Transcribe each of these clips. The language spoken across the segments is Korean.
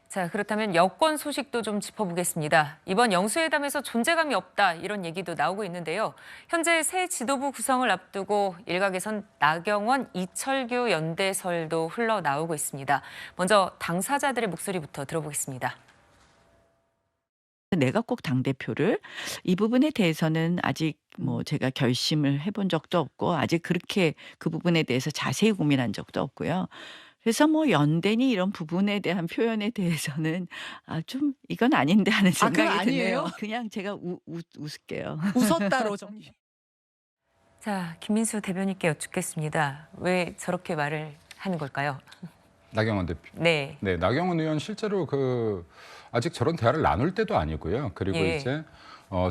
자, 그렇다면 여권 소식도 좀 짚어보겠습니다. 이번 영수회담에서 존재감이 없다 이런 얘기도 나오고 있는데요. 현재 새 지도부 구성을 앞두고 일각에선 나경원, 이철규 연대설도 흘러나오고 있습니다. 먼저 당사자들의 목소리부터 들어보겠습니다. 내가 꼭 당대표를 이 부분에 대해서는 아직 제가 결심을 해본 적도 없고 아직 그렇게 그 부분에 대해서 자세히 고민한 적도 없고요. 그래서 연대니 이런 부분에 대한 표현에 대해서는 좀 이건 아닌데 하는 아, 그건 생각이 드네요. 아니에요? 그냥 제가 웃을게요. 웃었다로 정리. 자, 김민수 대변인께 여쭙겠습니다. 왜 저렇게 말을 하는 걸까요? 나경원 대표. 네. 네, 나경원 의원 실제로 아직 저런 대화를 나눌 때도 아니고요. 그리고 예. 이제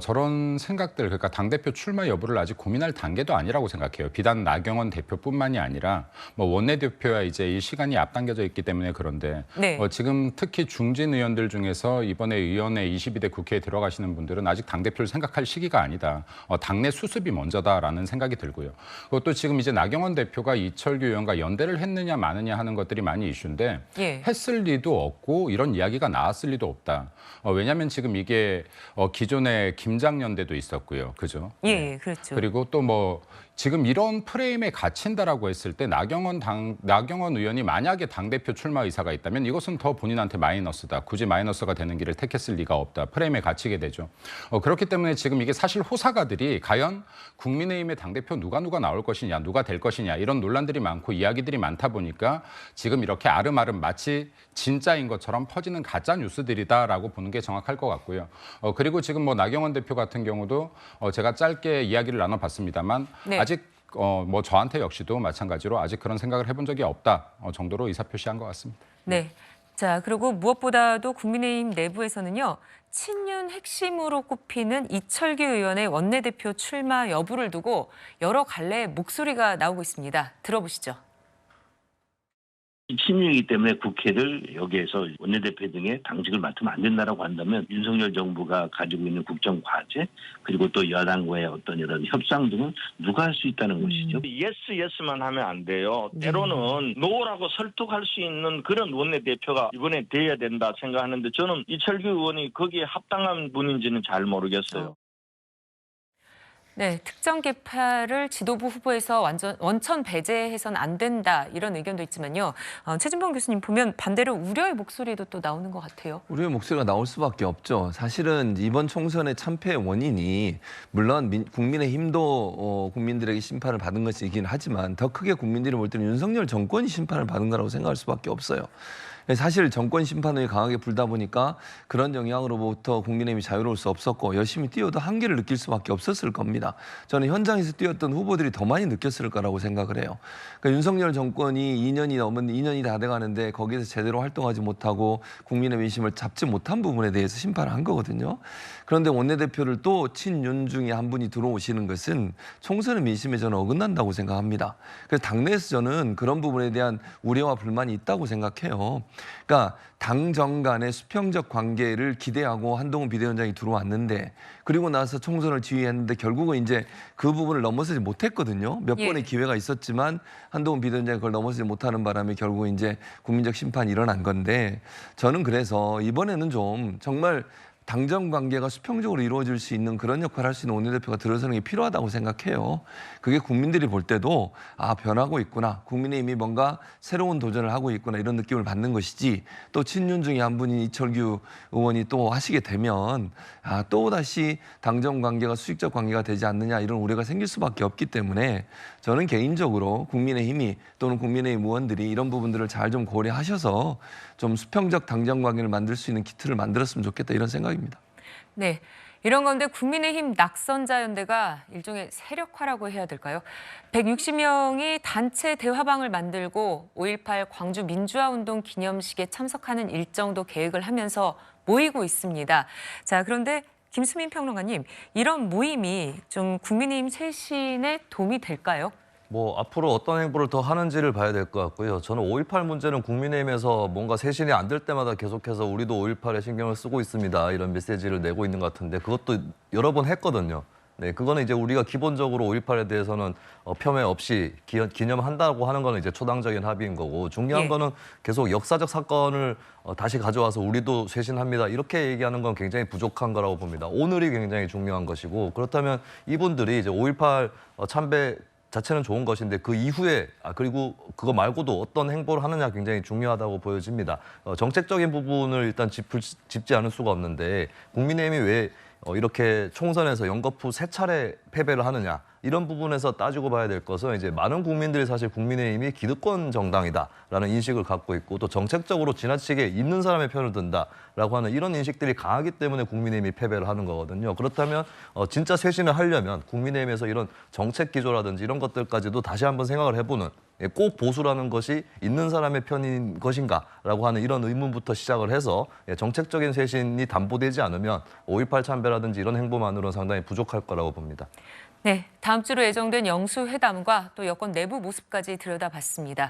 저런 생각들, 그러니까 당대표 출마 여부를 아직 고민할 단계도 아니라고 생각해요. 비단 나경원 대표뿐만이 아니라 원내대표야 이제 이 시간이 앞당겨져 있기 때문에 그런데 네. 지금 특히 중진 의원들 중에서 이번에 의원회 22대 국회에 들어가시는 분들은 아직 당대표를 생각할 시기가 아니다. 당내 수습이 먼저다라는 생각이 들고요. 그것도 지금 이제 나경원 대표가 이철규 의원과 연대를 했느냐 마느냐 하는 것들이 많이 이슈인데 예. 했을 리도 없고 이런 이야기가 나왔을 리도 없다. 왜냐하면 지금 이게 기존에 김장연대도 있었고요. 그죠? 예, 그렇죠. 그리고 또 지금 이런 프레임에 갇힌다라고 했을 때 나경원 의원이 만약에 당대표 출마 의사가 있다면 이것은 더 본인한테 마이너스다. 굳이 마이너스가 되는 길을 택했을 리가 없다. 프레임에 갇히게 되죠. 그렇기 때문에 지금 이게 사실 호사가들이 과연 국민의힘의 당대표 누가 나올 것이냐, 누가 될 것이냐 이런 논란들이 많고 이야기들이 많다 보니까 지금 이렇게 아름아름 마치 진짜인 것처럼 퍼지는 가짜 뉴스들이다라고 보는 게 정확할 것 같고요. 그리고 지금 나경원 대표 같은 경우도 제가 짧게 이야기를 나눠봤습니다만 네. 아직 저한테 역시도 마찬가지로 아직 그런 생각을 해본 적이 없다 정도로 의사표시한 것 같습니다. 네. 자, 그리고 무엇보다도 국민의힘 내부에서는요. 친윤 핵심으로 꼽히는 이철규 의원의 원내대표 출마 여부를 두고 여러 갈래의 목소리가 나오고 있습니다. 들어보시죠. 친윤이기 때문에 국회를 여기에서 원내대표 등의 당직을 맡으면 안 된다라고 한다면 윤석열 정부가 가지고 있는 국정 과제 그리고 또 여당과의 어떤 이런 협상 등은 누가 할 수 있다는 것이죠. 예스만 하면 안 돼요. 때로는 노라고 설득할 수 있는 그런 원내대표가 이번에 돼야 된다 생각하는데 저는 이철규 의원이 거기에 합당한 분인지는 잘 모르겠어요. 네, 특정 계파를 지도부 후보에서 원천 배제해서는 안 된다 이런 의견도 있지만요. 최진봉 교수님 보면 반대로 우려의 목소리도 또 나오는 것 같아요. 우리의 목소리가 나올 수밖에 없죠. 사실은 이번 총선의 참패의 원인이 물론 국민의힘도 국민들에게 심판을 받은 것이긴 하지만 더 크게 국민들이 볼 때는 윤석열 정권이 심판을 받은 거라고 생각할 수밖에 없어요. 사실 정권 심판을 강하게 불다 보니까 그런 영향으로부터 국민의힘이 자유로울 수 없었고 열심히 뛰어도 한계를 느낄 수밖에 없었을 겁니다. 저는 현장에서 뛰었던 후보들이 더 많이 느꼈을 거라고 생각을 해요. 그러니까 윤석열 정권이 2년이 다 돼가는데 거기에서 제대로 활동하지 못하고 국민의 민심을 잡지 못한 부분에 대해서 심판을 한 거거든요. 그런데 원내대표를 또 친윤 중에 한 분이 들어오시는 것은 총선의 민심에 저는 어긋난다고 생각합니다. 그래서 당내에서 저는 그런 부분에 대한 우려와 불만이 있다고 생각해요. 그러니까 당정 간의 수평적 관계를 기대하고 한동훈 비대위원장이 들어왔는데 그리고 나서 총선을 지휘했는데 결국은 이제 그 부분을 넘어서지 못했거든요. 몇 번의 기회가 있었지만 한동훈 비대위원장이 그걸 넘어서지 못하는 바람에 결국 이제 국민적 심판이 일어난 건데 저는 그래서 이번에는 좀 정말 당정 관계가 수평적으로 이루어질 수 있는 그런 역할을 할 수 있는 원내대표가 들어서는 게 필요하다고 생각해요. 그게 국민들이 볼 때도 변하고 있구나. 국민의힘이 뭔가 새로운 도전을 하고 있구나 이런 느낌을 받는 것이지 또 친윤 중에 한 분인 이철규 의원이 또 하시게 되면 또다시 당정 관계가 수직적 관계가 되지 않느냐 이런 우려가 생길 수밖에 없기 때문에 저는 개인적으로 국민의힘이 또는 국민의힘 의원들이 이런 부분들을 잘 좀 고려하셔서 좀 수평적 당정 관계를 만들 수 있는 기틀을 만들었으면 좋겠다 이런 생각입니다. 네, 이런 가운데 국민의힘 낙선자연대가 일종의 세력화라고 해야 될까요? 160명이 단체 대화방을 만들고 5.18 광주 민주화운동 기념식에 참석하는 일정도 계획을 하면서 모이고 있습니다. 자, 그런데 김수민 평론가님, 이런 모임이 좀 국민의힘 쇄신에 도움이 될까요? 앞으로 어떤 행보를 더 하는지를 봐야 될 것 같고요. 저는 5.18 문제는 국민의힘에서 뭔가 쇄신이 안 될 때마다 계속해서 우리도 5.18에 신경을 쓰고 있습니다. 이런 메시지를 내고 있는 것 같은데 그것도 여러 번 했거든요. 네, 그거는 이제 우리가 기본적으로 5.18에 대해서는 폄훼 없이 기념한다고 하는 거는 이제 초당적인 합의인 거고 중요한 예. 거는 계속 역사적 사건을 다시 가져와서 우리도 쇄신합니다. 이렇게 얘기하는 건 굉장히 부족한 거라고 봅니다. 오늘이 굉장히 중요한 것이고 그렇다면 이분들이 이제 5.18 참배 자체는 좋은 것인데 그 이후에 그리고 그거 말고도 어떤 행보를 하느냐 굉장히 중요하다고 보여집니다. 정책적인 부분을 일단 짚지 않을 수가 없는데 국민의힘이 왜 이렇게 총선에서 연거푸 3차례 패배를 하느냐 이런 부분에서 따지고 봐야 될 것은 이제 많은 국민들이 사실 국민의힘이 기득권 정당이다라는 인식을 갖고 있고 또 정책적으로 지나치게 있는 사람의 편을 든다라고 하는 이런 인식들이 강하기 때문에 국민의힘이 패배를 하는 거거든요. 그렇다면 진짜 쇄신을 하려면 국민의힘에서 이런 정책 기조라든지 이런 것들까지도 다시 한번 생각을 해보는 꼭 보수라는 것이 있는 사람의 편인 것인가라고 하는 이런 의문부터 시작을 해서 정책적인 쇄신이 담보되지 않으면 5.18 참배라든지 이런 행보만으로는 상당히 부족할 거라고 봅니다. 네, 다음 주로 예정된 영수회담과 또 여권 내부 모습까지 들여다봤습니다.